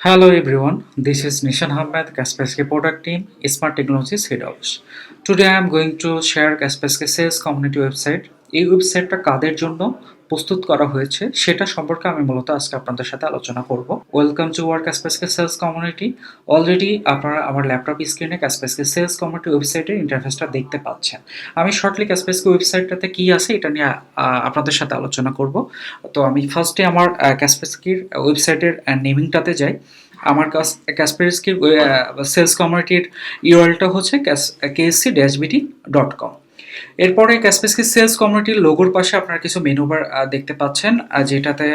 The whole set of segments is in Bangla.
Hello everyone, this is Nishan Ahmed, Kaspersky Product Team, Smart Technologies Head Office. Today I am going to share Kaspersky Sales Community website. এই ওয়েবসাইটটা কাদের জন্য প্রস্তুত করা হয়েছে সেটা সম্পর্কে আমি মূলত আজকে আপনাদের সাথে আলোচনা করব। Welcome to our Kaspersky sales community. Already আপনারা আমার ল্যাপটপ স্ক্রিনে Kaspersky সেলস কমিউনিটি ওয়েবসাইটের ইন্টারফেসটা দেখতে পাচ্ছেন। আমি শর্টলি Kaspersky ওয়েবসাইটটাতে কি আছে এটা নিয়ে আপনাদের সাথে আলোচনা করব। তো আমি ফার্স্টে আমার Kasperskyর ওয়েবসাইটের নেমিংটাতে যাই। আমার Kasperskyর সেলস কমিউনিটির ইউআরএলটা হচ্ছে ksc-bt.com। এরপরে Kaspersky সেলস কমিউনিটির লোগোর পাশে আপনারা কিছু মেনু বার দেখতে পাচ্ছেন, যেটাতে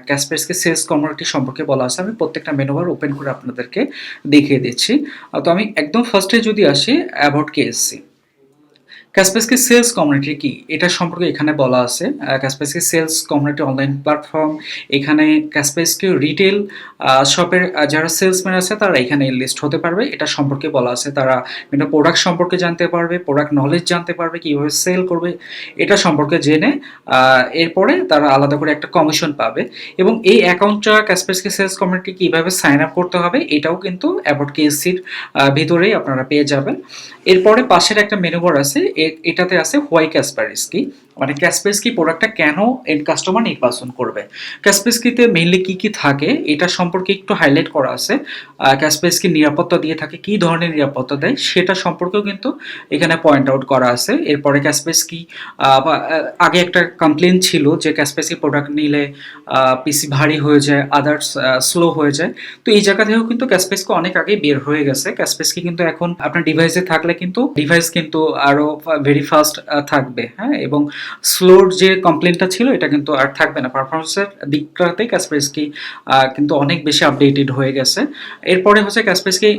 Kaspersky সেলস কমিউনিটি সম্পর্কে বলা আছে। আমি প্রত্যেকটা মেনু বার ওপেন করে আপনাদেরকে দেখিয়ে দিচ্ছি। তো আমি একদম ফার্স্টে যদি আসি about KSC, Kaspersky sales community কি এটা সম্পর্কে এখানে বলা আছে। Kaspersky sales community online platform. এখানে Kaspersky রিটেল শপের যারা সেলসম্যান আছে তারা এখানে লিস্ট হতে পারবে, এটা সম্পর্কে বলা আছে। তারা বিভিন্ন প্রোডাক্ট সম্পর্কে জানতে পারবে, প্রোডাক্ট নলেজ জানতে পারবে, কীভাবে সেল করবে এটা সম্পর্কে জেনে এরপরে তারা আলাদা করে একটা কমিশন পাবে। এবং এই অ্যাকাউন্টটা Kaspersky সেলস কমিউনিটি কীভাবে সাইন আপ করতে হবে এটাও কিন্তু অ্যাবাউট কেএসসির ভিতরেই আপনারা পেয়ে যাবেন। এরপরে পাশের একটা মেনু বার আছে, এটাতে আছে হোয়াই Kaspersky, মানে Kaspersky প্রোডাক্টটা কেন এন্ড কাস্টমার নির্বাচন করবে। Kasperskyতে মেইনলি কি কি থাকে এটা সম্পর্কে একটু হাইলাইট করা আছে। Kaspersky নিরাপত্তা দিয়ে থাকে, কি ধরনের নিরাপত্তা দেয় সেটা সম্পর্কেও কিন্তু এখানে পয়েন্ট আউট করা আছে। এরপরে Kaspersky আগে একটা কমপ্লেন ছিল যে Kaspersky প্রোডাক্ট নিলে পিসি ভারী হয়ে যায়, আদার্স স্লো হয়ে যায়। তো এই জায়গা থেকেও কিন্তু Kaspersky অনেক আগে বের হয়ে গেছে। Kaspersky কিন্তু এখন আপনার ডিভাইসে থাকলে কিন্তু ডিভাইস কিন্তু আরো ভেরি ফাস্ট থাকবে, হ্যাঁ, এবং স্লোর যে কমপ্লেনটা ছিল এটা কিন্তু আর থাকবে না। পারফরমেন্সের দিকটাতে Kaspersky কিন্তু অনেক বেশি আপডেটেড হয়ে গেছে। এরপরে হচ্ছে Kaspersky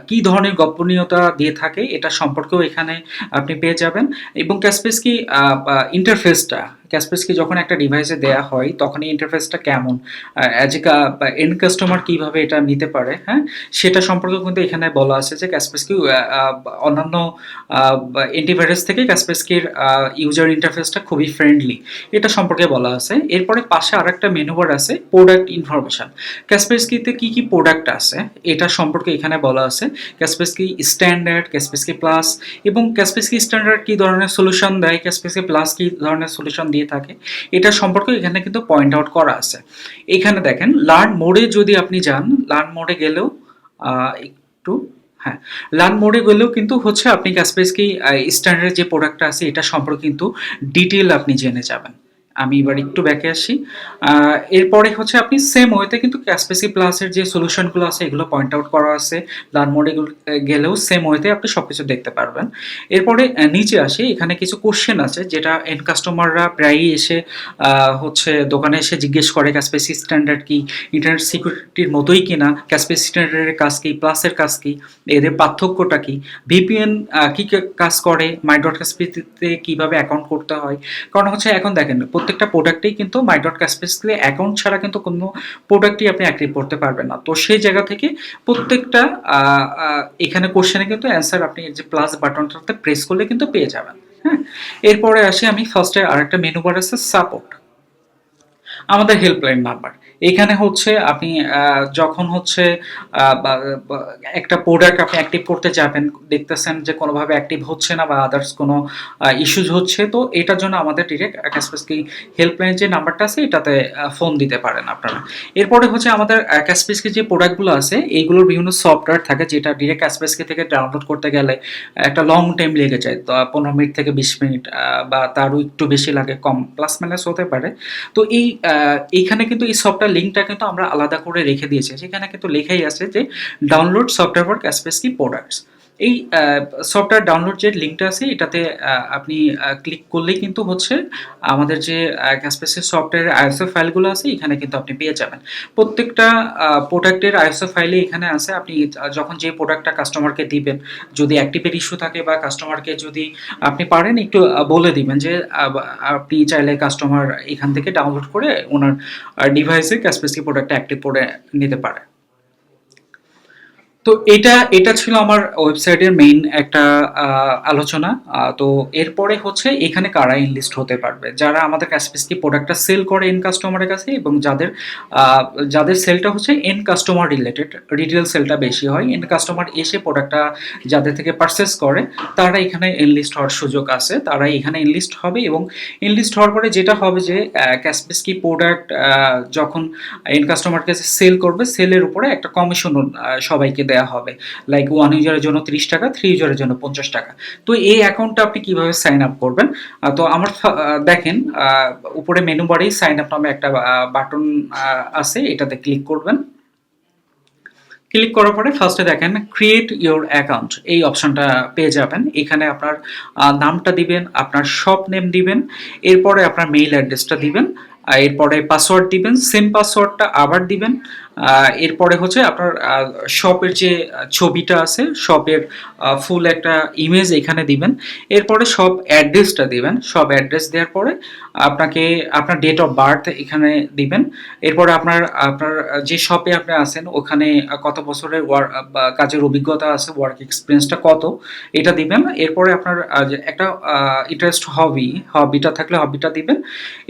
কি ধরনের গোপনীয়তা দিয়ে থাকে এটা সম্পর্কেও এখানে আপনি পেয়ে যাবেন। এবং Kaspersky ইন্টারফেসটা Kaspersky যখন একটা ডিভাইসে দেয়া হয় তখন এই ইন্টারফেসটা কেমন, অ্যাজ এ এন্ড কাস্টমার কিভাবে এটা নিতে পারে, হ্যাঁ, সেটা সম্পর্কে কিন্তু এখানে বলা আছে যে Kaspersky অন্যান্য অ্যান্টিভাইরাস থেকে Kasperskyর ইউজার ইন্টারফেসটা খুবই ফ্রেন্ডলি, এটা সম্পর্কে বলা আছে। এরপরে পাশে আরেকটা মেনু বার আছে প্রোডাক্ট ইনফরমেশন। Kasperskyতে কি কি প্রোডাক্ট আছে এটা সম্পর্কে এখানে বলা আছে। Kaspersky স্ট্যান্ডার্ড, Kaspersky প্লাস, এবং Kaspersky স্ট্যান্ডার্ড কি ধরনের সলিউশন দেয়, Kaspersky প্লাস কি ধরনের সলিউশন দিয়ে থাকে এটা সম্পর্কে এখানে কিন্তু পয়েন্ট আউট করা আছে। এখানে দেখেন লার্ন মোডে যদি আপনি যান, লার্ন মোডে গেলেও একটু, হ্যাঁ, লার্ন মোডে গেলেও কিন্তু হচ্ছে আপনি Kaspersky স্ট্যান্ডার্ড যে প্রোডাক্টটা আছে এটা সম্পর্কে কিন্তু ডিটেল আপনি জেনে যাবেন। আমি এবার একটু ব্যাকে আসি। এরপরে হচ্ছে আপনি সেম ওয়েতে কিন্তু Kaspersky প্লাসের যে সলিউশনগুলো আছে এগুলো পয়েন্ট আউট করা আছে। লার্ন মোডে গেলেও সেম ওয়েতে আপনি সবকিছু দেখতে পারবেন। এরপরে নিচে আসি, এখানে কিছু কোশ্চেন আছে যেটা এন্ড কাস্টমাররা প্রায়ই এসে হচ্ছে দোকানে এসে জিজ্ঞেস করে Kaspersky স্ট্যান্ডার্ড কি, ইন্টারনেট সিকিউরিটির মতোই কিনা, Kaspersky স্ট্যান্ডার্ডের কাজ কি, প্লাসের কাজ কি, এদের পার্থক্যটা কি, ভিপিএন কি কাজ করে, my.Kaspersky কিভাবে অ্যাকাউন্ট করতে হয়। কারণ হচ্ছে এখন দেখেন প্রত্যেকটা প্রোডাক্টেই কিন্তু my.Kaspersky অ্যাকাউন্ট ছাড়া কিন্তু কোনো প্রোডাক্টই আপনি অ্যাক্টিভ করতে পারবেন না। তো সেই জায়গা থেকে প্রত্যেকটা এখানে কোশ্চেনে কিন্তু অ্যান্সার আপনি যে প্লাস বাটনটাতে প্রেস করলে কিন্তু পেয়ে যাবেন, হ্যাঁ। এরপরে আসি আমি ফার্স্টে আরেকটা মেনু বার আছে সাপোর্ট, আমাদের হেল্পলাইন নাম্বার। এখানে হচ্ছে আপনি যখন হচ্ছে একটা প্রোডাক্ট আপনি অ্যাক্টিভ করতে যাবেন, দেখতেছেন যে কোনোভাবে অ্যাক্টিভ হচ্ছে না বা আদার্স কোনো ইস্যুজ হচ্ছে, তো এটার জন্য আমাদের ডিরেক্ট Kaspersky হেল্পলাইন যে নাম্বারটা আছে এটাতে ফোন দিতে পারেন আপনারা। এরপরে হচ্ছে আমাদের Kaspersky যে প্রোডাক্টগুলো আছে এইগুলোর বিভিন্ন সফটওয়্যার থাকে যেটা ডিরেক্ট Kaspersky থেকে ডাউনলোড করতে গেলে একটা লং টাইম লেগে যায়, তো 15 মিনিট থেকে 20 মিনিট বা তারও একটু বেশি লাগে, কম প্লাস মাইনাস হতে পারে। তো এইখানে কিন্তু এই সফটওয়্যার লিঙ্কটা কিন্তু আমরা আলাদা করে রেখে দিয়েছি। সেখানে কিন্তু লেখাই আছে যে download software for Kaspersky products. এই সফটওয়্যার ডাউনলোড যে লিঙ্কটা আছে এটাতে আপনি ক্লিক করলেই কিন্তু হচ্ছে আমাদের যে Kaspersky সফটওয়্যারের ISO ফাইলগুলো আছে এখানে কিন্তু আপনি পেয়ে যাবেন। প্রত্যেকটা প্রোডাক্টের ISO ফাইলে এখানে আছে। আপনি যখন যে প্রোডাক্টটা কাস্টমারকে দিবেন, যদি অ্যাক্টিভের ইস্যু থাকে বা কাস্টমারকে যদি আপনি পারেন একটু বলে দিবেন যে আপনি চাইলে কাস্টমার এখান থেকে ডাউনলোড করে ওনার ডিভাইসে Kaspersky প্রোডাক্টটা অ্যাক্টিভ করে নিতে পারে। তো এটা ছিল আমার ওয়েবসাইটের মেইন একটা আলোচনা। তো এরপরে হচ্ছে এখানে কারা এনলিস্ট হতে পারবে, যারা আমাদের কাসপেসকি প্রোডাক্টটা সেল করে এন্ড কাস্টমারের কাছে, এবং যাদের সেলটা হচ্ছে এন্ড কাস্টমার রিলেটেড, রিটেল সেলটা বেশি হয়, এন্ড কাস্টমার এসে প্রোডাক্টটা যাদের থেকে পারচেস করে তারা এখানে এনলিস্ট হওয়ার সুযোগ আছে, তারা এখানে এনলিস্ট হবে। এবং এনলিস্ট হওয়ার পরে যেটা হবে যে কাসপেসকি প্রোডাক্ট যখন এন্ড কাস্টমার কাছে সেল করবে, সেলের উপরে একটা কমিশন সবাইকে দেওয়া হবে। লাইক 1 ইউজারের জন্য 30 টাকা, 3 ইউজারের জন্য 50 টাকা। তো এই অ্যাকাউন্টটা আপনি কিভাবে সাইন আপ করবেন? তো আমার দেখেন উপরে মেনু বারেই সাইন আপ নামে একটা বাটন আছে, এটাতে ক্লিক করবেন। ক্লিক করার পরে ফার্স্টে দেখেন ক্রিয়েট ইওর অ্যাকাউন্ট, এই অপশনটা পেয়ে যাবেন। এখানে আপনার নামটা দিবেন, আপনার শপ নেম দিবেন, এরপরে আপনার মেইল অ্যাড্রেসটা দিবেন, এরপরে পাসওয়ার্ড দিবেন, সেম পাসওয়ার্ডটা আবার দিবেন। এরপরে হচ্ছে আপনার শপের যে ছবিটা আছে, শপের ফুল একটা ইমেজ এখানে দিবেন। এরপরে শপ অ্যাড্রেসটা দিবেন। শপ অ্যাড্রেস দেওয়ার পরে আপনাকে আপনার ডেট অফ বার্থ এখানে দিবেন। এরপরে আপনার আপনার যে শপে আপনি আছেন ওখানে কত বছরের কাজের অভিজ্ঞতা আছে, ওয়ার্ক এক্সপিরিয়েন্সটা কত, এটা দিবেন। এরপরে আপনার যে একটা ইন্টারেস্ট হবিটা থাকলে হবিটা দিবেন।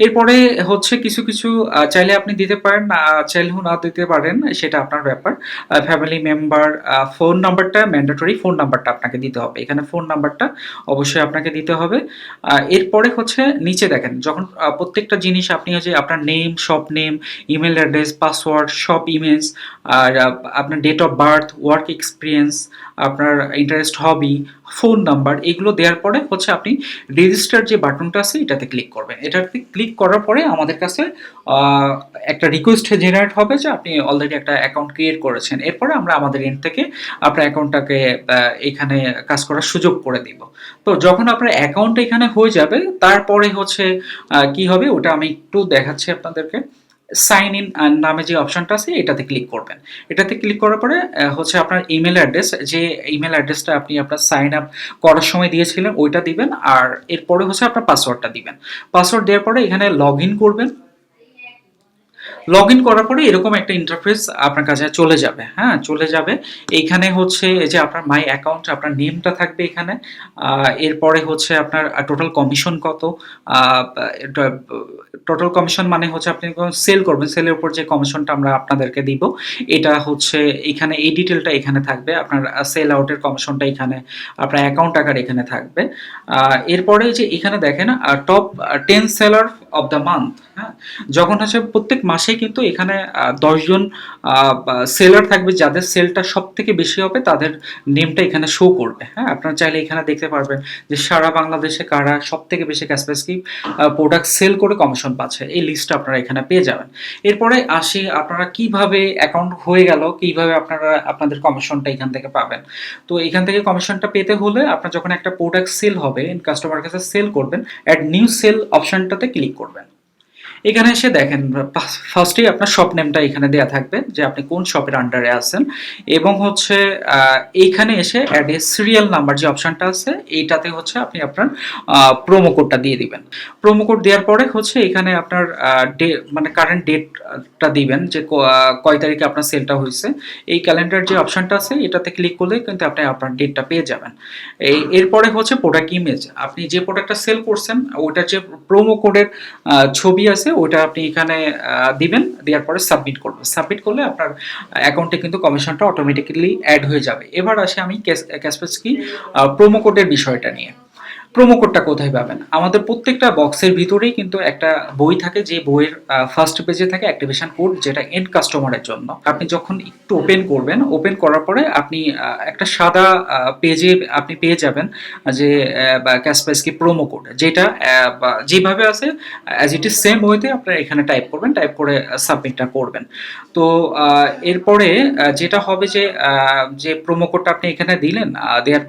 এরপরে হচ্ছে কিছু কিছু চাইলে আপনি দিতে পারেন, চাইলেও না দিতে পারেন, সেটা আপনার ব্যাপার। ফ্যামিলি মেম্বার, ফোন নাম্বারটা ম্যান্ডেটরি, ফোন নাম্বারটা আপনাকে দিতে হবে, এখানে ফোন নাম্বারটা অবশ্যই আপনাকে দিতে হবে। এরপরে হচ্ছে নিচে দেখেন যখন প্রত্যেকটা জিনিস আপনি হচ্ছে আপনার name, shop name, email address, password, shop image, আর আপনার date of birth, work experience, আপনার ইন্টারেস্ট হবি, ফোন নাম্বার, এগুলো দেওয়ার পরে হচ্ছে আপনি রেজিস্টার যে বাটনটা আছে এটাতে ক্লিক করবেন। এটাতে ক্লিক করার পরে আমাদের কাছে একটা রিকোয়েস্ট জেনারেট হবে যে আপনি অলরেডি একটা অ্যাকাউন্ট ক্রিয়েট করেছেন। এরপরে আমরা আমাদের এন্ড থেকে আপনার অ্যাকাউন্টটাকে এখানে কাজ করার সুযোগ করে দিব। তো যখন আপনার অ্যাকাউন্ট এখানে হয়ে যাবে তারপরে হচ্ছে কি হবে ওটা আমি একটু দেখাচ্ছি আপনাদেরকে। সাইন ইন নামে যে অপশনটা আছে এটাতে ক্লিক করবেন। এটাতে ক্লিক করার পরে হচ্ছে আপনার ইমেল অ্যাড্রেস, যে ইমেল অ্যাড্রেসটা আপনি আপনার সাইন আপ করার সময় দিয়েছিলেন ওইটা দিবেন। আর এরপরে হচ্ছে আপনার পাসওয়ার্ডটা দিবেন। পাসওয়ার্ড দেওয়ার পরে এখানে লগ ইন করবেন। লগ ইন করার পরে এরকম একটা ইন্টারফেস আপনার কাছে চলে যাবে। হ্যাঁ, চলে যাবে। এইখানে হচ্ছে এই যে আপনার মাই অ্যাকাউন্ট, আপনার নেমটা থাকবে এখানে। এরপরে হচ্ছে আপনার টোটাল কমিশন কত, টোটাল কমিশন মানে হচ্ছে আপনি যখন সেল করবেন, সেলের উপর যে কমিশনটা আমরা আপনাদেরকে দিব, এটা হচ্ছে এখানে এই ডিটেলটা এখানে থাকবে। আপনার সেল আউটের কমিশনটা এখানে, আপনার অ্যাকাউন্ট আকার এখানে থাকবে। এরপরে যে এখানে দেখেন top 10 seller of the month. হ্যাঁ, যখন হচ্ছে প্রত্যেক মাসে কিন্তু এখানে 10 জন সেলার থাকবে, যাদের সেলটা সব থেকে বেশি হবে তাদের নেমটা এখানে শো করবে। হ্যাঁ, আপনারা চাইলে এখানে দেখতে পারবেন যে সারা বাংলাদেশে কারা সব থেকে বেশি ক্যাসপেসকি প্রোডাক্ট সেল করে কমিশন পাচ্ছে, এই লিস্টটা আপনারা এখানে পেয়ে যাবেন। এরপরে আসি আপনারা কিভাবে অ্যাকাউন্ট হয়ে গেল, কিভাবে আপনারা আপনাদের কমিশনটা এখান থেকে পাবেন। তো এখান থেকে কমিশনটা পেতে হলে আপনার যখন একটা প্রোডাক্ট সেল হবে, কাস্টমার কাছে সেল করবেন, অ্যাড নিউ সেল অপশনটাতে ক্লিক করবেন। এখানে এসে দেখেন ফার্স্টেই আপনার শপ নেমটা এখানে দেয়া থাকবে যে আপনি কোন শপের আন্ডারে আছেন, এবং হচ্ছে এইখানে এসে অ্যাড এ সিরিয়াল নাম্বার যে অপশনটা আছে এইটাতে হচ্ছে আপনি আপনার প্রোমো কোডটা দিয়ে দিবেন। প্রোমো কোড দেওয়ার পরে হচ্ছে এখানে আপনার মানে কারেন্ট ডেটটা দিবেন যে কয় তারিখে আপনার সেলটা হয়েছে। এই ক্যালেন্ডার যে অপশনটা আছে এটাতে ক্লিক করলে কিন্তু আপনি আপনার ডেটটা পেয়ে যাবেন। এরপরে হচ্ছে প্রোডাক্ট ইমেজ, আপনি যে প্রোডাক্টটা সেল করছেন ওটার যে প্রোমো কোডের ছবি আছে ওটা আপনি এখানে দিবেন। দেওয়ার পরে সাবমিট করবেন। সাবমিট করলে আপনার অ্যাকাউন্টে কিন্তু কমিশনটা অটোমেটিক্যালি অ্যাড হয়ে যাবে। এবার আসি আমি ক্যাসপেসকি প্রোমো কোডের বিষয়টা নিয়ে। প্রোমো কোডটা কোথায় পাবেন? আমাদের প্রত্যেকটা বক্সের ভিতরেই কিন্তু একটা বই থাকে, যে বইয়ের ফার্স্ট পেজে থাকে অ্যাক্টিভেশন কোড, যেটা এন্ড কাস্টমারের জন্য। আপনি যখন একটু ওপেন করবেন, ওপেন করার পরে আপনি একটা সাদা পেজে আপনি পেয়ে যাবেন যে ক্যাসপেসকি প্রোমো কোড, যেটা যেভাবে আছে অ্যাজ ইট ইজ সেম ওয়েতে আপনারা এখানে টাইপ করবেন, টাইপ করে সাবমিটটা করবেন। তো এরপরে যেটা হবে যে যে প্রোমো কোডটা আপনি এখানে দিলেন, দেওয়ার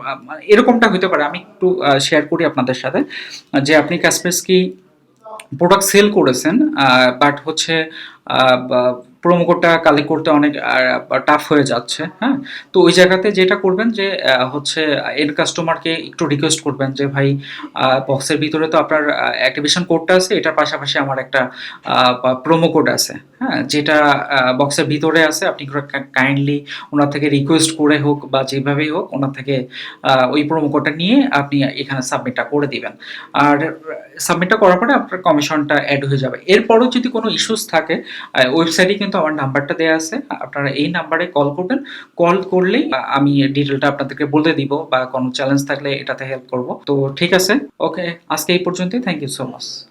এরকমটা হতে পারে, আমি একটু শেয়ার করি আপনাদের সাথে যে আপনি কাসপেসকি প্রোডাক্ট সেল করেছেন, বাট হচ্ছে প্রোমো কোডটা কালেক্ট করতে অনেক টাফ হয়ে যাচ্ছে, হ্যাঁ? তো ওই জায়গাতে যেটা করবেন যে হচ্ছে এন্ড কাস্টমারকে একটু রিকোয়েস্ট করবেন যে, "ভাই বক্সের ভিতরে তো আপনার অ্যাক্টিভেশন কোডটা আছে, এটার পাশাপাশি আমার একটা প্রোমো কোড আছে, হ্যাঁ? যেটা বক্সের ভিতরে আছে। আপনি কাইন্ডলি উনার থেকে রিকোয়েস্ট করে হোক বা যেভাবেই হোক উনার থেকে ওই প্রোমো কোডটা নিয়ে আপনি এখানে সাবমিটটা করে দিবেন।" আর সাবমিটটা করার পরে আপনার কমিশনটা এড হয়ে যাবে। এরপরও যদি কোনো ইস্যুস থাকে ওয়েবসাইটে কিন্তু আমার নাম্বারটা দেয়া আছে। আপনারা এই নাম্বারে কল করবেন। কল করলেই আমি ডিটেইলটা আপনাদেরকে বলে দিব বা কোনো চ্যালেঞ্জ থাকলে এটাতে হেল্প করব। তো ঠিক আছে। ওকে, আজকে এই পর্যন্তই। Thank you so much.